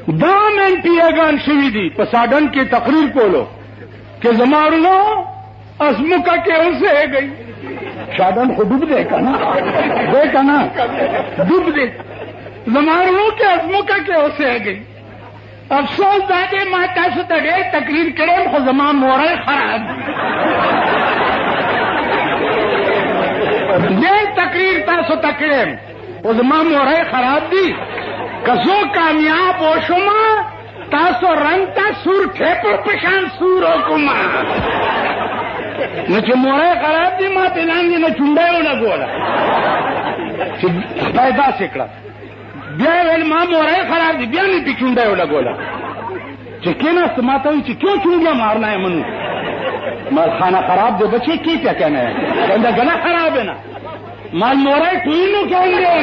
دا من پیاگان شوی دی په ساډن کې تقریر کولو کہ زمارلو ازمکا کے اسے گئی شادن کو ڈوب دے کا نا ڈوب دے زمارلو کے ازمکا کے اسے گئی افسوس دادے ماتا سے تڑے تقریر کرے خو زمان مورے خراب دے تقریر تاسو تقریر خو زمان مورے خراب دی کسو کامیاب ہو شما تاسو رنگ تا سور ٹھیپر پشان سور ہو کما نو چې مورے خراب دی ما تلان دی نو چونڈایو لگولا چې پیدا سکڑا بیا ویل ما مورے خراب دی بیا نی پی چونڈایو لگولا چې کیناست ما تاوی چې کیوں چونڈیا مارنا ہے منو مال خانہ خراب دے بچے کی پیا کہنا ہے کہندا گنا خراب ہے نا مال مورے ٹوئنو کہیں گے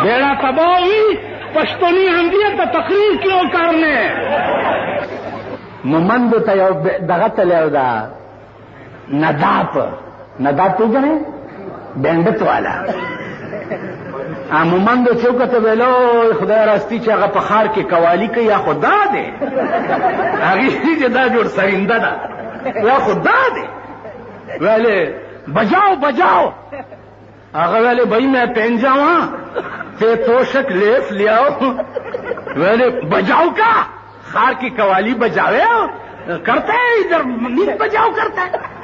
بیڑا تباہ ہوئی پشتونی اندیت تقریر کیوں کرنے ممندو تا یو دغت لیو دا نداپ تو جنے بینڈت والا ممندو چوکتا بیلو خدای راستی چا اگا پخار کے قوالی که یا خدا دے اگیستی چا دا جوڑ سرندہ دا یا خدا دے ویلے بجاؤ آگا ویلے بھائی میں پہن جاؤں تے توشک لیف لیاؤ ویلے بجاؤ کا خار کی قوالی بجاوے کرتا ہے ادھر نیت بجاؤ کرتا ہے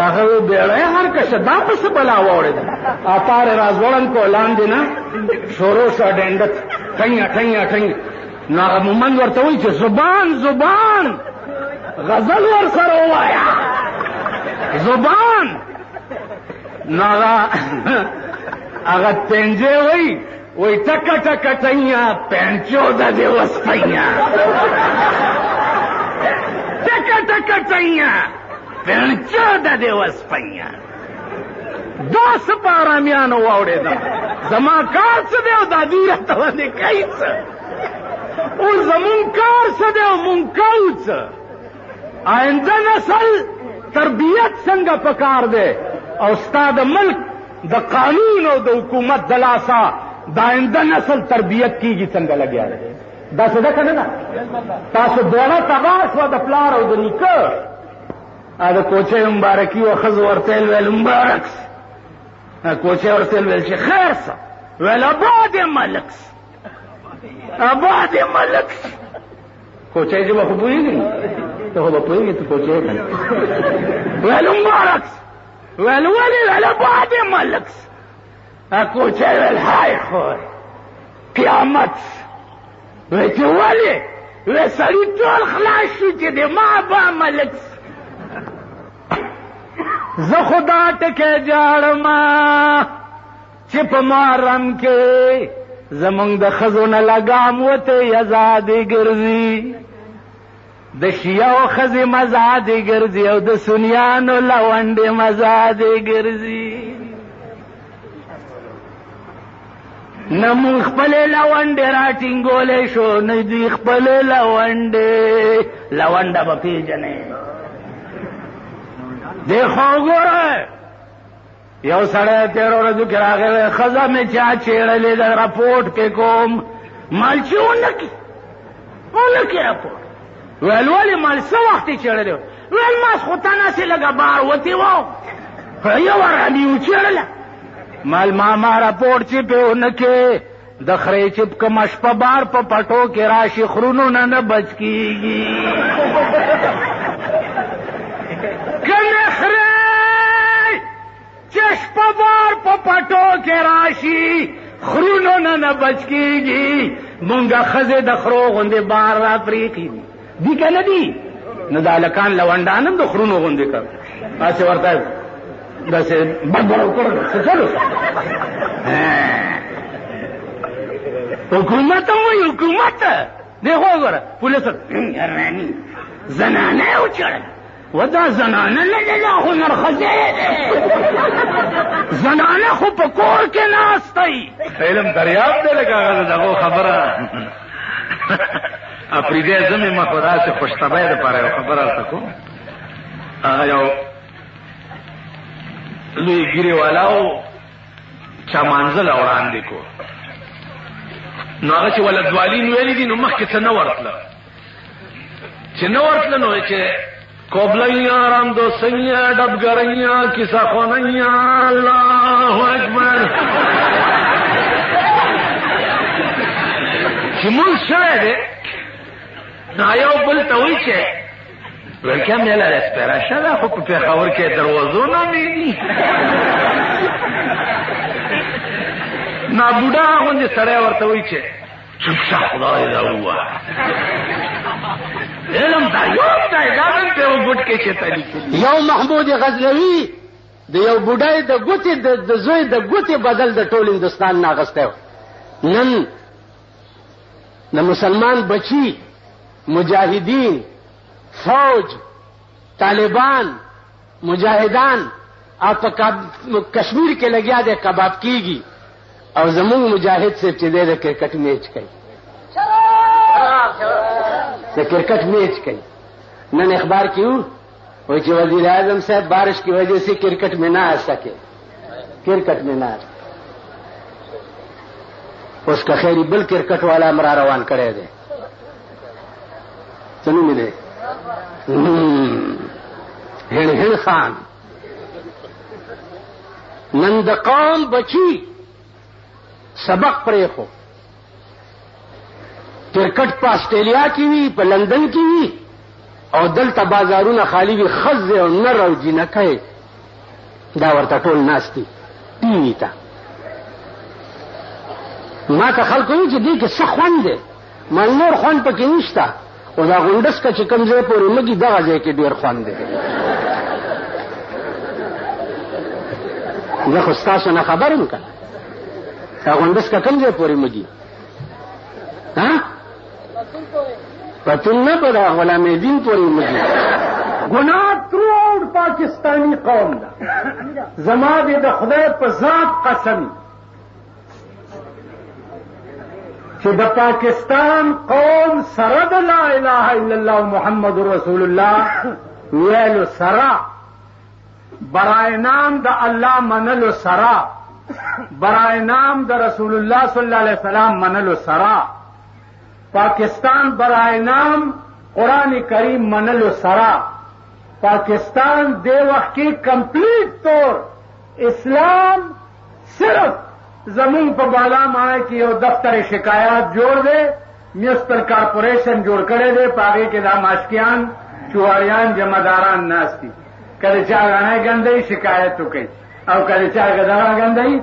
آگا وہ بیڑا ہے ہر کشا دا پس بلا ووڑے دا آتار رازوڑن کو اعلان دینا شورو سا ڈینڈت ٹھنگا ناغا ممند ورطا ہوئی چھے زبان غزل ور سر ہوایا زبان ناغا اگر پینجے ہوئی وہی ٹکا ٹھنیا پینچو دا دے وسپیا ٹکا ٹھنیا پینچو دا دے وسپیا دو سپارا میانو واوڑے دا زمان کار سدیو دا دیرہ توانی کئیس اور زمان کار سدیو منکوچ آئندہ نسل تربیت سنگا پکار دے اور استاد ملک دا قانون او دا حکومت دلاسا دا آئندہ نسل تربیت کی گی سنگا لگیا رہے دا سدا کننا تاسو دولا تباس و دا پلار او دا نیکر دا کوچے مبارکی و خز ورتیل ویل مبارکس کوچے ورتیل ویل چه خیر سا ویل اباد ملکس کوچے جو بخبوئی گئی تو بخبوئی گئی تو کوچے کننا ویل مبارکس ویل اباد ملکس کوچے ویل ہائے خوئے قیامت ویچے ویل سری طول خلاص شو چے دے ما با ملکس زخدا ٹکے جاڑما چپ مارم کے زمانگ دا خزون لگام وتے یزادی گرزی دا شیعو خزی مزادی گرزی او دا سنیانو لونڈی مزادی گرزی نمون خپلے لونڈی راٹنگولے شو ندی خپلے لونڈا بپی جنے دیکھو گو رہے یو سڑے تیرو رجو کرا گئے خزا میں چا چیڑے لے دا رپورٹ کے کوم مالچی انکی رپورٹ ویلوالی مال سو وقتی چیڑے لے ویل ماس خطانا سے لگا بار ہوتی واو یو رامیو چیڑے لے مال ماما رپورٹ چی پہ انکے دخرے چپ کمش پا بار پا پٹو کے راشی خرونو نہ بچ کی گی کنخرے چشپ بار پا پٹو کے راشی خرونو نہ بچ کی گی مونگا خزے دخرو غندے بار را پریقی دی کہ نہ دی ندالکان لونڈانم دو خرونو غندے کر ایسے ورطا ہے جیسے بڑا کر چلو حکومت ہوئی حکومت دیکھو گا پولیس زنانے اچھڑ ودا زنانے لے جا ہنر خزے زنانے خو پکور کے ناستی علم دریاب دے لگا دغو خبره اپریدے زمي مخودا سے خوشتبه ده پاره خبره تکو هغه یو لوی ګری والاو چا منزل وړاندې کو نو هغه چې ولدوالین ویلي دي نو مخکې څه نه ورتله چې نه ورتله نو چې کوبلیا رام دوسیا ډبګریا کیسه خونیا الله اکبر چې مونږ شوی دی نو یو بل ته وایي چې ویلکم یې لاره سپېراشه ده خو په پېښور کې دروازو نه میدي نا بوډا غوندې سړی ورته وایي چې چوپ شه خدای دا ووایه علم دا یو دی دا دلته یو ګوټ کې چې ته لیکلي یو محمود غزنوي د یو بوډای د ګوتې د زوی د ګوتې بدل د ټول هندوستان نه اخیستی و نن د مسلمان بچي مجاهدین فوج طالبان مجاهدان او په کشمیر کې لګیا دی کباب کیږي او زمونږ مجاهد صاحب چې دی د کرکټ میچ کوي د کرکٹ میچ کوي نن اخبار کی ہوں وہ کہ وزیر اعظم صاحب بارش کی وجہ سے کرکٹ میں نہ آ سکے کرکٹ میں نہ اس کا خیری بل کرکٹ والا ہمارا روان کرے دے چلو ملے ہن ہن خان نند قوم بچی سبق پڑے ہو کرکٹ په آسټرالیا کې وي په لندن کې وي او دلته بازارونه خالی وي ښځې او نر او جینکۍ دا ورته ټول ناست دي ټي وي ته ما ته خلکو وایي چې دې کې څه خوند دی ما نور خوند پکې نشته او دا غونډسکه چې کوم ځای پورې مږي دغه ځای کې ډېر خوند دی زه خو ستاسو نه خبر یم که دا غونډسکه کوم ځای پورې مږي پتن نہ پڑا غلام دین پوری مجھے گناہ تھرو آؤٹ پاکستانی قوم دا زما دے دا خدای پا ذات قسم کہ دا پاکستان قوم سرد لا الہ الا اللہ محمد رسول اللہ ویلو سرا برائے نام دا اللہ منلو سرا برائے نام دا رسول اللہ صلی اللہ علیہ وسلم منلو سرا پاکستان برائے نام قرآن کریم منلو سرا پاکستان دے وقت کی کمپلیٹ طور اسلام صرف زمین پر بالا مائے کی اور دفتر شکایات جوڑ دے میونسپل کارپوریشن جوڑ کرے دے پاگے کے دام آشکیان چوہاریان جمعداران ناستی کدے چاہ گانا گندئی شکایت تو کئی اور کدے چاہ گدارا گندئی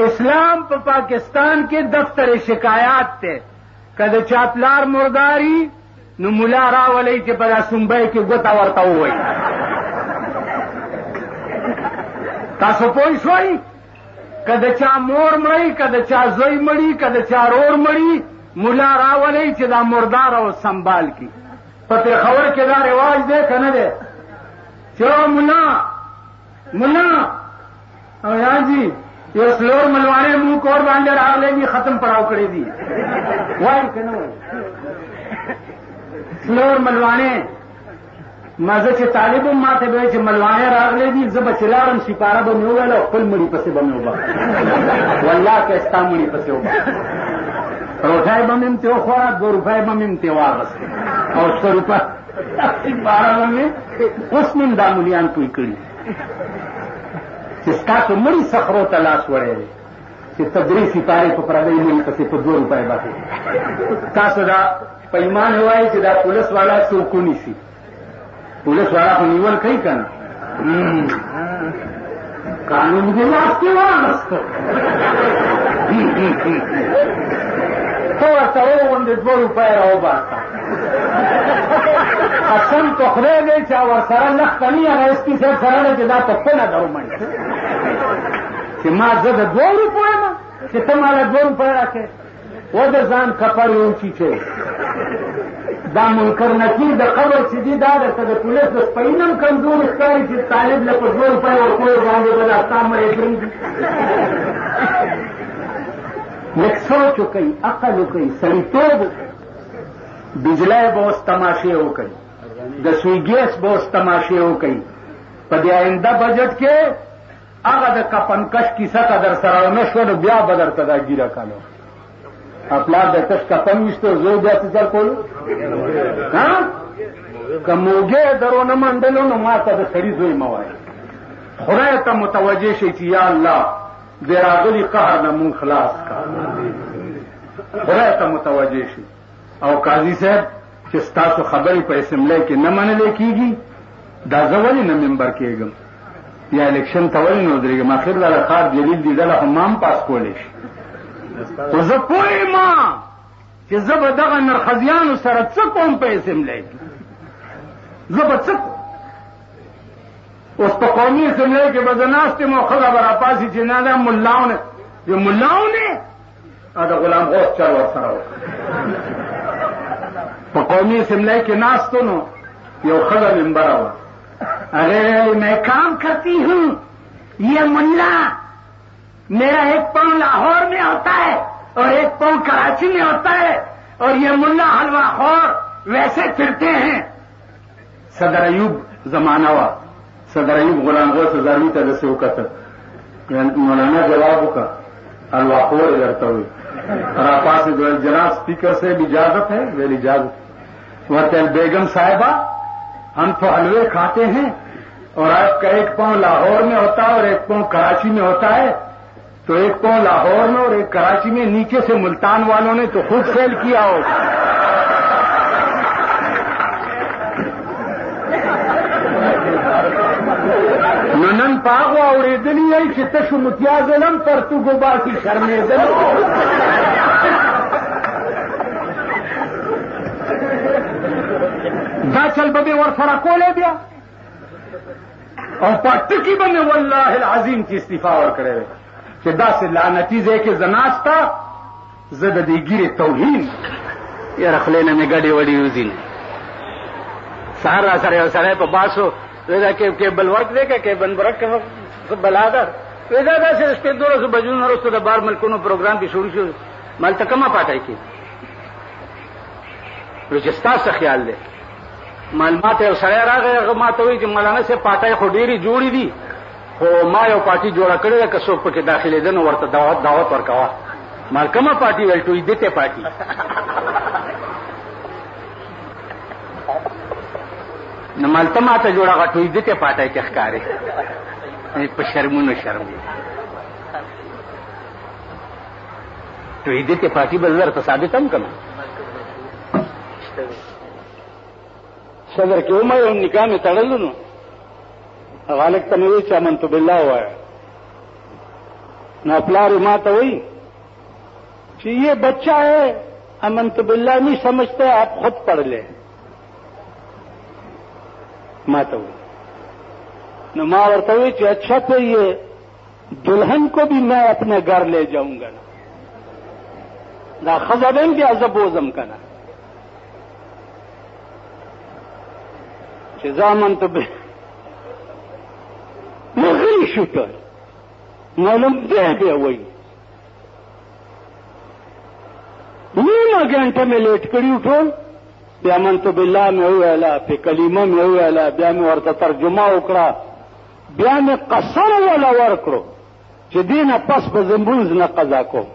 اسلام پر پاکستان کے دفتر شکایات تے کده چاپلار مرداری نو مولا راولی چې په سنبای کې ګوته ورته ووایي تاسو پوه شوئ کده چا مور مړی کده چا زوی مړی کده چا رور مړی مولا راولی چې دا مردار او سنبال کی په پېښور کې دا رواج دی که نه دی چې مولا او یاجی یو سلور ملوانے منہ کور باندھے راغلے بھی ختم پڑاؤ کړی دي وای کنه وای سلور ملوانے مازه چې طالب ماته به چې ملوانے راغلے دي زب چلارم سپاره به نو غلو خپل مړي پسې بنو با والله که استا مړي پسې وبا روټای بمیم ته خورا 2 روپۍ بمیم ته واغست او 100 روپۍ سپاره باندې اوس نن دا مليان کوي کړی چې تاسو مړي صخرو ته لاس وړی دی چې تدریس سپارې په پردی ملي پسې په 2 روپۍ باندې تاسو دا په ایمان وایي چې دا پولیس والا څوک نیسي پولیس والا خو نیول کوي که نه قانون دې لاس کې واغسته ته ورته وغوندې 2 روپۍ راوباسه قسم په خدای دی چې ورسره لښته نه هغه اسپي صاحب سره دی چې دا پوښتنه ده ومني چې ما زه د 2 روپیو یم چې ته ماله 2 روپۍ راکړې و د ځان کپر وچیچې دا منکر نکیر د قبر چې دي دا درته د پولیس د سپین هم کمزوري ښکاري چې طالب له په 2 روپۍ ورکوی باندې به دا ستا مړی پرېږدي لږ سوچ وکئ عقل وکئ سړیتوب بجلی به اوس تماشې وکئ د سوی ګیس به اوس تماشې وکئ په دې آینده بجټ کې هغه د کفنکش کیسه که در سره ونه شوه نو بیا به درته دا ګیره کالو خپل د تش کپن وشته زو بیا څه کولو ها کوموګه درونه منډلو نو ماته د سړي زوی موای خدای ته متوجه شي چې یا الله دې راغلي قهر نه مون خلاص کا خدای ته متوجه شي او قاضي صاحب چې تاسو خبرې په اسمبلی کې نه منلې کیږي دا زولې نه منبر کېږم یا الیکشن ته ولې نه درېږم اخر دا خار جلیل دي دله هم پاس کولی شي خو زه پوهېږم چې زه به دغه نرخزیانو سره څه کوم په اسمبلی کې زه به څه اوس په قومي اسمبلی کې به زه ناست یم او ښځه به راپاسي چې نه دا ملاونه چې ملاونه د غلام غوث چل ورسره و په قومي اسمبلی کې ناستو نو یو ښځه ممبره وه ارے میں کام کرتی ہوں یہ ملا میرا ایک پاؤں لاہور میں ہوتا ہے اور ایک پاؤں کراچی میں ہوتا ہے اور یہ ملا حلوہ خور ویسے پھرتے ہیں صدر ایوب زمانہ ہوا صدر ایوب غلام غوث زاروی ته داسې وکتل مولانا جواب وکړه حلوہ خور درته وي راپاسې ویل جناب اسپیکر صاحب اجازت ہے ویل اجازت ورته بیگم صاحبہ ہم تو حلوے کھاتے ہیں اور آپ کا ایک پاؤں لاہور میں ہوتا ہے اور ایک پاؤں کراچی میں ہوتا ہے تو ایک پاؤں لاہور میں اور ایک کراچی میں نیچے سے ملتان والوں نے تو خود سیل کیا ہوگا نن پاغو اوریدلی ای چې تشو متیازلم پرتګو باسی شرمېدل دا چل به ورسره کولی بیا او پټکی باندې والله العظیم چې استعفا ورکړې چې داسې لعنتي ځای کې زناستا زه د دې ګیرې توهین یاره خولې نه مې ګډې وډې وځي سهار را سره یو سړی په باسو ودا کې بلورک دی که بنبرک بلا ده ودا داسې شپې 12 بجو نه وروسته د بار ملکونو پروګرام کې شروع شو مالته کما پاټای کې چې ستاسو خیال دی معلومات یو سړی راغی هغه ما ته وایي چې مولانا صاحب پاټۍ خو ډېرې جوړې دي خو ما یو پارټي جوړه کړې ده که څوک پکې داخلېده نو ورته دعوت ورکوه مال کومه پارټي ویل ټویدتې پارټي نو مالته ما ته جوړه هغه ټویدتې پارټۍ کې ښکارې په شرمونو شرم دی ټویدتې پارټي به زه درته ثابت هم کړم صدر کې ومه یو نکاح مې تړلو نو هغه هلک ته مې وایي چې امنت بالله ووایه نو پلار یې ما ته وایي چې یہ بچہ ہے امنت بالله نہیں سمجھتے آپ خود پڑھ لیں ما ته وایي نو ما ورته وایي چې اچھا تو یہ دلہن کو بھی میں اپنے گھر لے جاؤں گا دا ښځه به هم بیا زه بوځم که نه چې زامن ته به نو غلی شو ټول معلوم بیا وایي نیمه ګنټه مې لیټ کړي ټول بیا منتو بالله مې وویله په کلمه مې وویله بیا مې ورته ترجمه وکړه بیا مې قسم وله ورکړو چې دې نه پس به زه لمونځ نه قضا کوم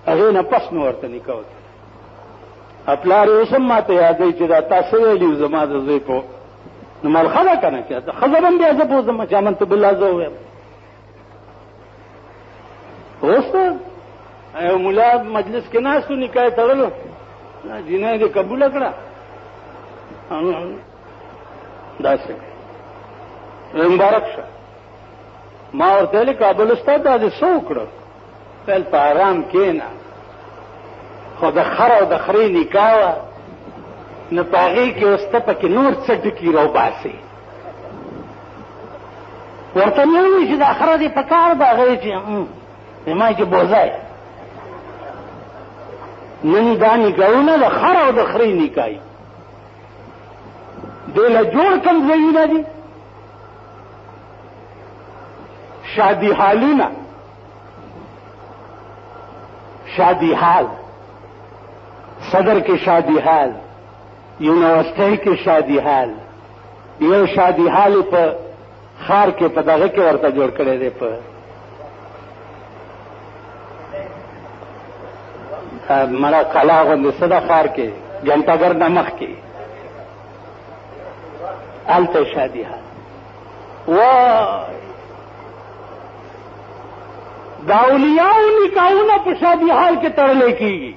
هغې نه پس مې ورته نکاح وکړه پلار یې اوس هم ما ته یادوي چې دا تا څه ویلي زما د زوی په نو مال ښه ده که نه چې ښځه به هم بیا زه بوځم چې امنتو بالله زه ووایم اوس یو ملا مجلس کې ناست و نکاح یې تړلو جنۍ دې قبوله کړه داسې مبارک شه ما ورته ویلې کابل استاد دا دې څه وکړه ویل په ارام کښېنه خو د خر او د خرې نکاح وه نو په هغې کې اوس ته پکې نور څه ټکي راوباسې ورته مې ووایي چې دا خره دې په کار ده هغې چې ما چې بوځی نن دا نکاحونه د خر او د خرې نکاحي دې له جوړ کم ځایونه دي شادي حالونه شادي حال صدر کې شادي حال یونیورسٹی کې شادي حال یو شادي حال په خار کې په دغه کې ورته جوړ کړی دی په مړه کلا غوندې صدا ښار کې جنتاګر نه مخکې هلته شادي حال وای د اولیاءو نکاحونه په شادي حال کې تړلی کېږي